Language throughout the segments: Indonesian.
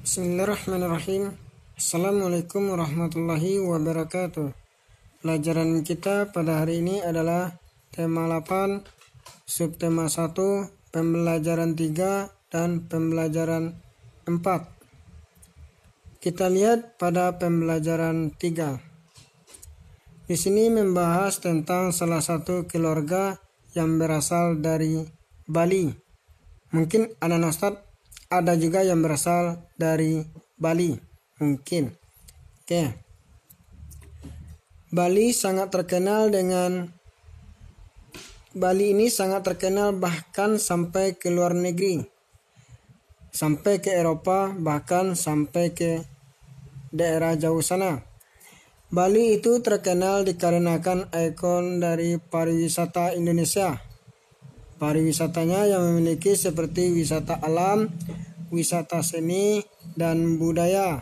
Bismillahirrahmanirrahim. Assalamualaikum warahmatullahi wabarakatuh. Pelajaran kita pada hari ini adalah tema 8, subtema 1, pembelajaran 3, dan pembelajaran 4. Kita lihat pada pembelajaran 3. Di sini membahas tentang salah satu keluarga yang berasal dari Bali. Mungkin anak Ustadz ada juga yang berasal dari Bali, mungkin. Oke. Bali ini sangat terkenal bahkan sampai ke luar negeri. Sampai ke Eropa, bahkan sampai ke daerah jauh sana. Bali itu terkenal dikarenakan ikon dari pariwisata Indonesia. Pariwisatanya yang memiliki seperti wisata alam, wisata seni, dan budaya.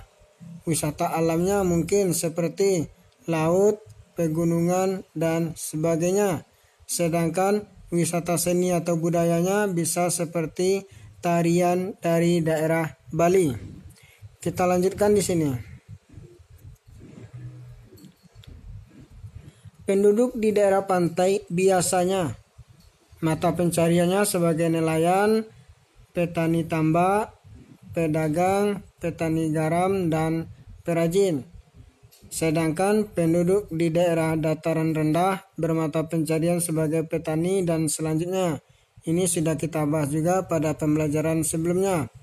Wisata alamnya mungkin seperti laut, pegunungan, dan sebagainya. Sedangkan wisata seni atau budayanya bisa seperti tarian dari daerah Bali. Kita lanjutkan di sini. Penduduk di daerah pantai biasanya mata pencariannya sebagai nelayan, petani tambak, pedagang, petani garam, dan perajin. Sedangkan penduduk di daerah dataran rendah bermata pencarian sebagai petani dan selanjutnya. Ini sudah kita bahas juga pada pembelajaran sebelumnya.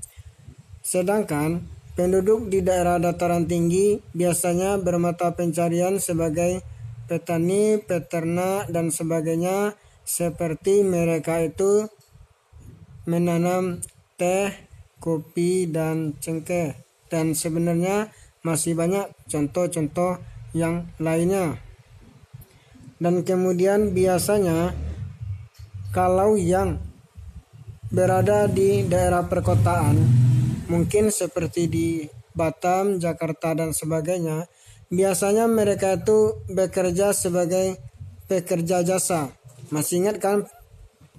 Sedangkan penduduk di daerah dataran tinggi biasanya bermata pencarian sebagai petani, peternak, dan sebagainya. Seperti mereka itu menanam teh, kopi, dan cengkeh. Dan sebenarnya masih banyak contoh-contoh yang lainnya. Dan kemudian biasanya kalau yang berada di daerah perkotaan, mungkin seperti di Batam, Jakarta, dan sebagainya, biasanya mereka itu bekerja sebagai pekerja jasa. Masih ingat kan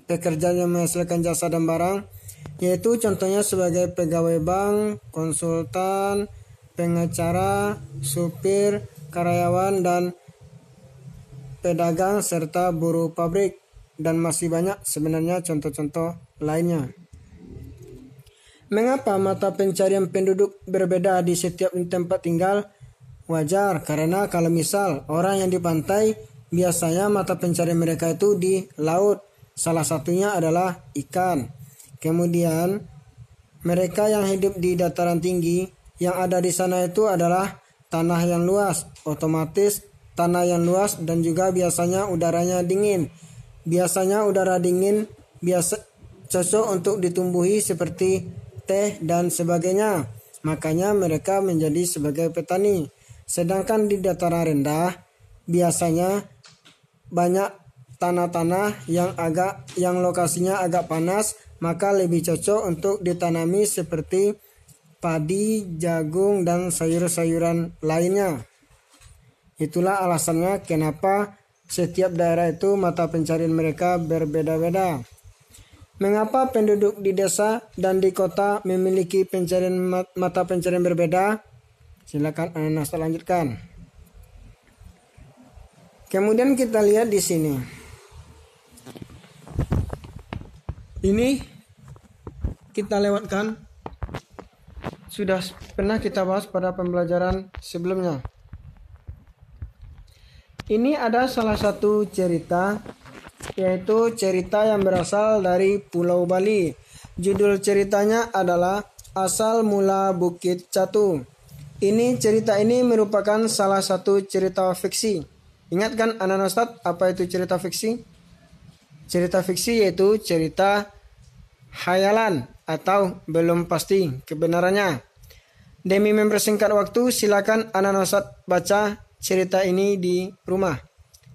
pekerja yang menghasilkan jasa dan barang? Yaitu contohnya sebagai pegawai bank, konsultan, pengacara, supir, karyawan, dan pedagang, serta buruh pabrik. Dan masih banyak sebenarnya contoh-contoh lainnya. Mengapa mata pencarian penduduk berbeda di setiap tempat tinggal? Wajar, karena kalau misal orang yang di pantai, biasanya mata pencarian mereka itu di laut. Salah satunya adalah ikan. Kemudian mereka yang hidup di dataran tinggi, yang ada di sana itu adalah tanah yang luas. Otomatis tanah yang luas dan juga biasanya udaranya dingin. Biasanya udara dingin cocok untuk ditumbuhi seperti teh dan sebagainya. Makanya mereka menjadi sebagai petani. Sedangkan di dataran rendah biasanya banyak tanah-tanah yang lokasinya agak panas, maka lebih cocok untuk ditanami seperti padi, jagung, dan sayur-sayuran lainnya. Itulah alasannya kenapa setiap daerah itu mata pencarian mereka berbeda-beda. Mengapa penduduk di desa dan di kota memiliki mata pencarian berbeda? Silakan Anda lanjutkan. Kemudian kita lihat di sini. Ini kita lewatkan. Sudah pernah kita bahas pada pembelajaran sebelumnya. Ini ada salah satu cerita, yaitu cerita yang berasal dari Pulau Bali. Judul ceritanya adalah Asal Mula Bukit Catu. Cerita ini merupakan salah satu cerita fiksi. Ingat kan anak Ustadz apa itu cerita fiksi? Cerita fiksi yaitu cerita khayalan atau belum pasti kebenarannya. Demi mempersingkat waktu, silakan anak Ustadz baca cerita ini di rumah.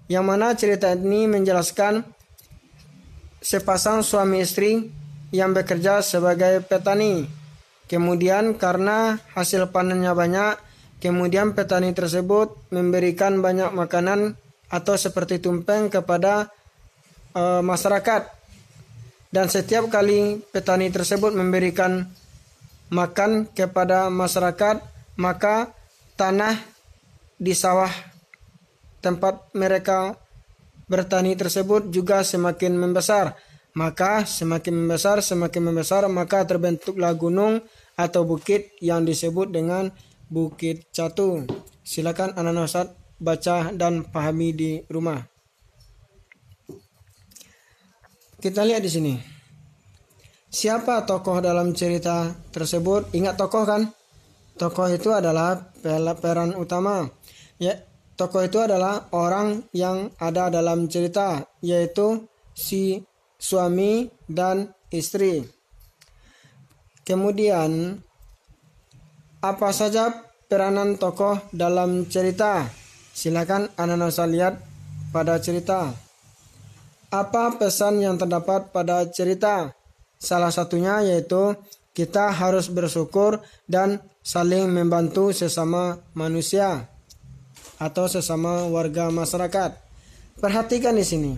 Yang mana cerita ini menjelaskan sepasang suami istri yang bekerja sebagai petani. Kemudian karena hasil panennya banyak, kemudian petani tersebut memberikan banyak makanan atau seperti tumpeng kepada masyarakat. Dan setiap kali petani tersebut memberikan makan kepada masyarakat, maka tanah di sawah tempat mereka bertani tersebut juga semakin membesar. Maka semakin membesar, maka terbentuklah gunung atau bukit yang disebut dengan Bukit Catu. Silakan anak-anak Ustadz baca dan pahami di rumah. Kita lihat di sini. Siapa tokoh dalam cerita tersebut? Ingat tokoh kan? Tokoh itu adalah peran utama. Ya, tokoh itu adalah orang yang ada dalam cerita, yaitu si suami dan istri. Kemudian, apa saja peranan tokoh dalam cerita? Silakan anak-anak saya lihat pada cerita. Apa pesan yang terdapat pada cerita? Salah satunya yaitu kita harus bersyukur dan saling membantu sesama manusia atau sesama warga masyarakat. Perhatikan di sini.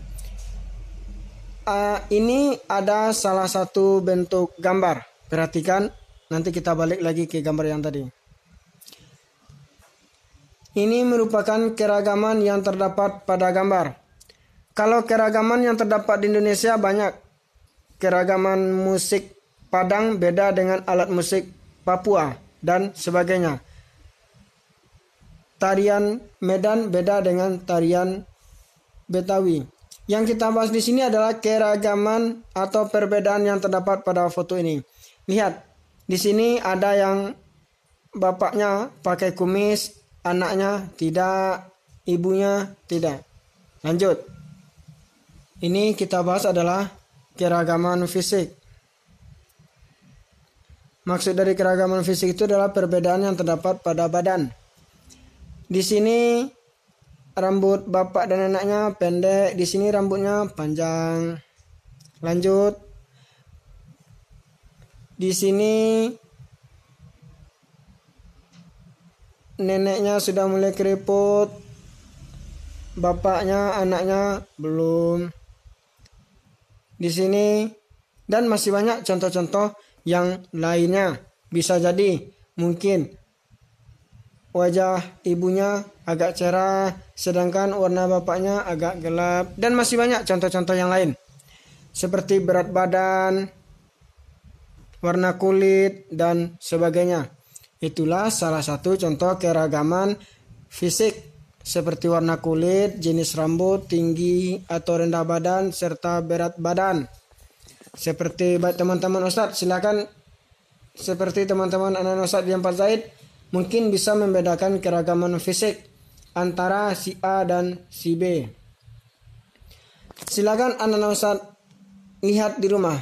Ini ada salah satu bentuk gambar. Perhatikan, nanti kita balik lagi ke gambar yang tadi. Ini merupakan keragaman yang terdapat pada gambar. Kalau keragaman yang terdapat di Indonesia banyak. Keragaman musik Padang beda dengan alat musik Papua dan sebagainya. Tarian Medan beda dengan tarian Betawi. Yang kita bahas di sini adalah keragaman atau perbedaan yang terdapat pada foto ini. Lihat, di sini ada yang bapaknya pakai kumis, anaknya tidak, ibunya tidak. Lanjut. Ini kita bahas adalah keragaman fisik. Maksud dari keragaman fisik itu adalah perbedaan yang terdapat pada badan. Di sini rambut bapak dan anaknya pendek, di sini rambutnya panjang. Lanjut. Di sini neneknya sudah mulai keriput, bapaknya, anaknya belum. Di sini dan masih banyak contoh-contoh yang lainnya. Bisa jadi mungkin wajah ibunya agak cerah sedangkan warna bapaknya agak gelap, dan masih banyak contoh-contoh yang lain seperti berat badan, warna kulit dan sebagainya. Itulah salah satu contoh keragaman fisik seperti warna kulit, jenis rambut, tinggi atau rendah badan, serta berat badan. Seperti teman-teman Ustadz, silakan seperti teman-teman anak Ustadz yang Pak Zaid mungkin bisa membedakan keragaman fisik antara si A dan si B. Silakan anak Ustadz lihat di rumah.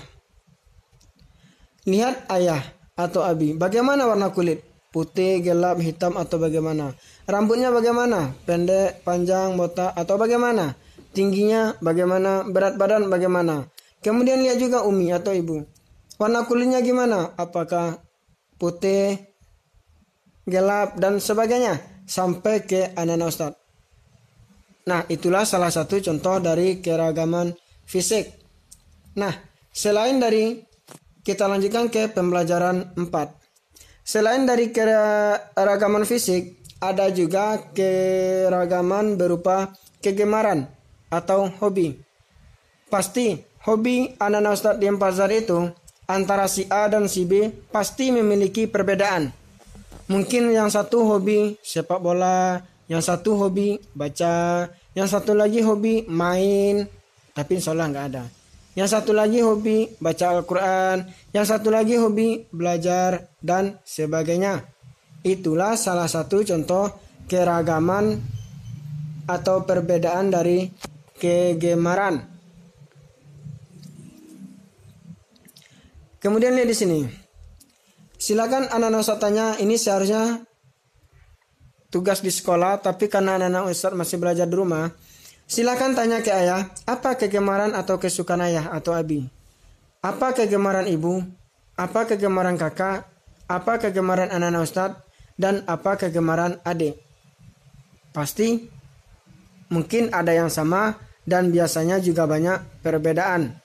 Lihat ayah atau abi. Bagaimana warna kulit? Putih, gelap, hitam atau bagaimana? Rambutnya bagaimana? Pendek, panjang, botak atau bagaimana? Tingginya bagaimana? Berat badan bagaimana? Kemudian lihat juga umi atau ibu. Warna kulitnya gimana? Apakah putih, gelap dan sebagainya sampai ke anak Ustaz. Nah, itulah salah satu contoh dari keragaman fisik. Nah, selain dari kita lanjutkan ke pembelajaran 4. Selain dari keragaman fisik, ada juga keragaman berupa kegemaran atau hobi. Pasti hobi anak Ustadz di Pasar itu antara si A dan si B pasti memiliki perbedaan. Mungkin yang satu hobi sepak bola, yang satu hobi baca, yang satu lagi hobi main, tapi insya Allah nggak ada. Yang satu lagi hobi baca Al-Quran, yang satu lagi hobi belajar dan sebagainya. Itulah salah satu contoh keragaman atau perbedaan dari kegemaran. Kemudian lihat di sini. Silakan anak-anak Ustaz tanya, ini seharusnya tugas di sekolah, tapi karena anak-anak Ustaz masih belajar di rumah, silakan tanya ke ayah, apa kegemaran atau kesukaan ayah atau abi? Apa kegemaran ibu? Apa kegemaran kakak? Apa kegemaran anak-anak Ustaz? Dan apa kegemaran adik? Pasti mungkin ada yang sama dan biasanya juga banyak perbedaan.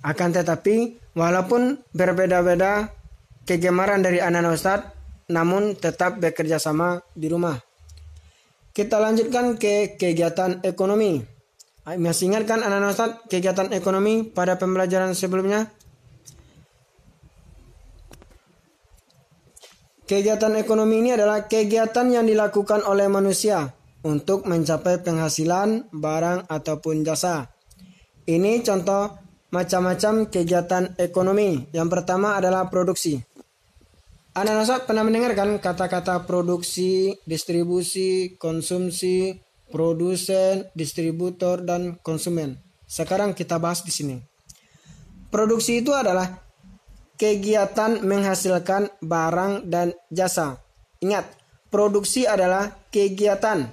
Akan tetapi walaupun berbeda-beda, kegemaran dari anak-anak Ustadz, namun tetap bekerja sama di rumah. Kita lanjutkan ke kegiatan ekonomi. Masih ingat kan anak-anak Ustadz kegiatan ekonomi pada pembelajaran sebelumnya? Kegiatan ekonomi ini adalah kegiatan yang dilakukan oleh manusia untuk mencapai penghasilan barang ataupun jasa. Ini contoh macam-macam kegiatan ekonomi. Yang pertama adalah produksi. Anak-anak Ustadz pernah mendengarkan kata-kata produksi, distribusi, konsumsi, produsen, distributor, dan konsumen. Sekarang kita bahas di sini. Produksi itu adalah kegiatan menghasilkan barang dan jasa. Ingat, produksi adalah kegiatan.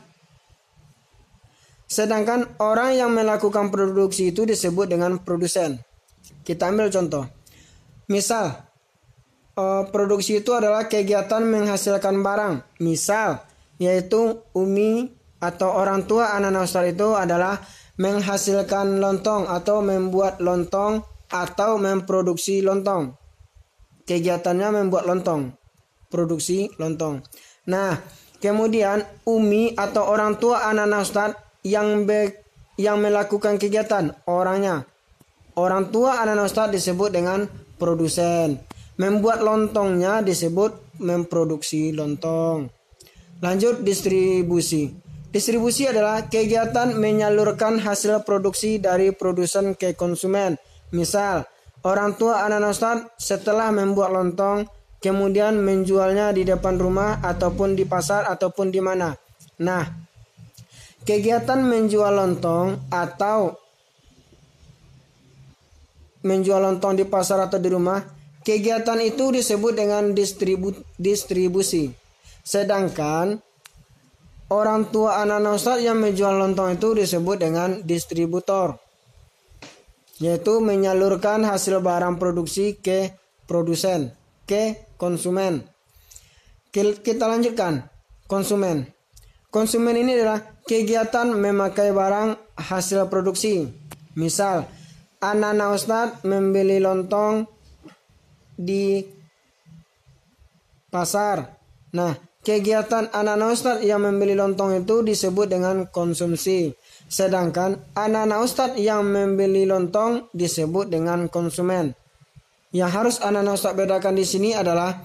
Sedangkan orang yang melakukan produksi itu disebut dengan produsen. Kita ambil contoh. Misal, produksi itu adalah kegiatan menghasilkan barang. Misal, yaitu Umi atau orang tua anak-anak Ustadz itu adalah menghasilkan lontong atau membuat lontong atau memproduksi lontong. Kegiatannya membuat lontong, produksi lontong. Nah, kemudian Umi atau orang tua anak-anak Ustadz yang melakukan kegiatan, orangnya. Orang tua anak-anak Ustadz disebut dengan produsen. Membuat lontongnya disebut memproduksi lontong. Lanjut, distribusi. Distribusi adalah kegiatan menyalurkan hasil produksi dari produsen ke konsumen. Misal, orang tua anak-anak Ustadz setelah membuat lontong, kemudian menjualnya di depan rumah ataupun di pasar ataupun di mana. Nah, kegiatan menjual lontong atau menjual lontong di pasar atau di rumah, kegiatan itu disebut dengan distribusi. Sedangkan orang tua anak-anak Ustadz yang menjual lontong itu disebut dengan distributor, yaitu menyalurkan hasil barang produksi ke produsen, ke konsumen. Kita lanjutkan, konsumen. Konsumen ini adalah kegiatan memakai barang hasil produksi. Misal, anak-anak Ustadz membeli lontong di pasar. Nah, kegiatan anak-anak Ustadz yang membeli lontong itu disebut dengan konsumsi. Sedangkan anak-anak Ustadz yang membeli lontong disebut dengan konsumen. Yang harus anak-anak Ustadz bedakan di sini adalah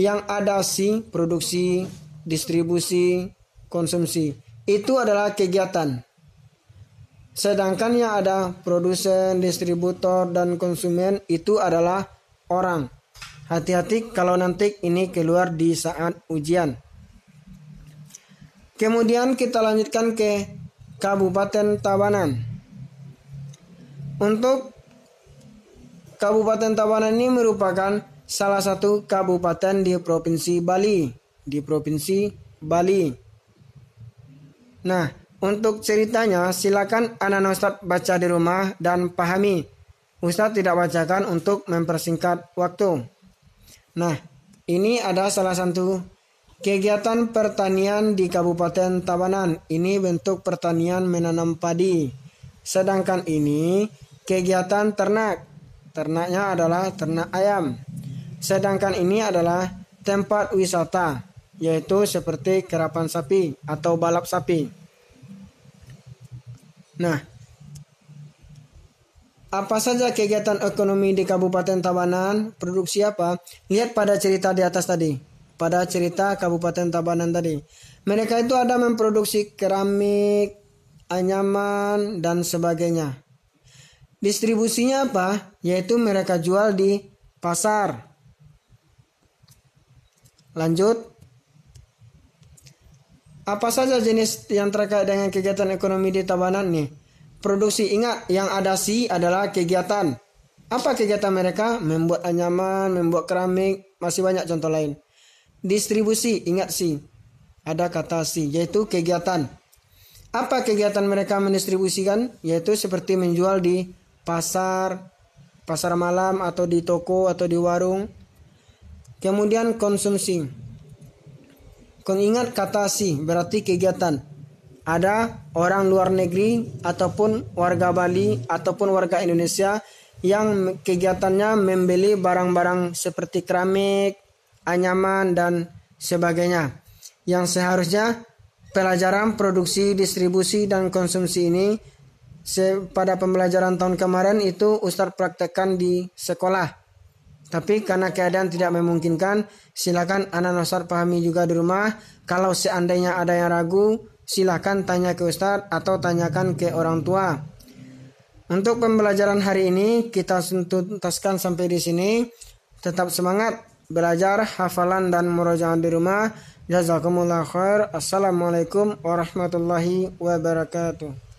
yang ada si produksi, distribusi, konsumsi. Itu adalah kegiatan. Sedangkan yang ada produsen, distributor, dan konsumen itu adalah orang. Hati-hati kalau nanti ini keluar di saat ujian. Kemudian kita lanjutkan ke Kabupaten Tabanan. Untuk Kabupaten Tabanan ini merupakan salah satu kabupaten di Provinsi Bali. Nah, untuk ceritanya silakan anak-anak Ustadz baca di rumah dan pahami. Ustadz tidak bacakan untuk mempersingkat waktu. Nah, ini ada salah satu kegiatan pertanian di Kabupaten Tabanan. Ini bentuk pertanian menanam padi. Sedangkan ini kegiatan ternak. Ternaknya adalah ternak ayam. Sedangkan ini adalah tempat wisata, yaitu seperti kerapan sapi atau balap sapi. Nah, apa saja kegiatan ekonomi di Kabupaten Tabanan? Produksi apa? Lihat pada cerita di atas tadi. Pada cerita Kabupaten Tabanan tadi. Mereka itu ada memproduksi keramik, anyaman, dan sebagainya. Distribusinya apa? Yaitu mereka jual di pasar. Lanjut. Apa saja jenis yang terkait dengan kegiatan ekonomi di Tabanan nih? Produksi, ingat yang ada si adalah kegiatan. Apa kegiatan mereka? Membuat anyaman, membuat keramik, masih banyak contoh lain. Distribusi, ingat si. Ada kata si, yaitu kegiatan. Apa kegiatan mereka mendistribusikan? Yaitu seperti menjual di pasar, pasar malam atau di toko atau di warung. Kemudian konsumsi. Ingat kata si, berarti kegiatan. Ada orang luar negeri ataupun warga Bali ataupun warga Indonesia yang kegiatannya membeli barang-barang seperti keramik, anyaman, dan sebagainya. Yang seharusnya pelajaran produksi, distribusi, dan konsumsi ini pada pembelajaran tahun kemarin itu Ustadz praktekkan di sekolah. Tapi karena keadaan tidak memungkinkan, silakan anak Ustadz pahami juga di rumah. Kalau seandainya ada yang ragu, silakan tanya ke Ustadz atau tanyakan ke orang tua. Untuk pembelajaran hari ini kita tuntaskan sampai di sini. Tetap semangat belajar hafalan dan murojaah di rumah. Jazakumullah khair. Assalamualaikum warahmatullahi wabarakatuh.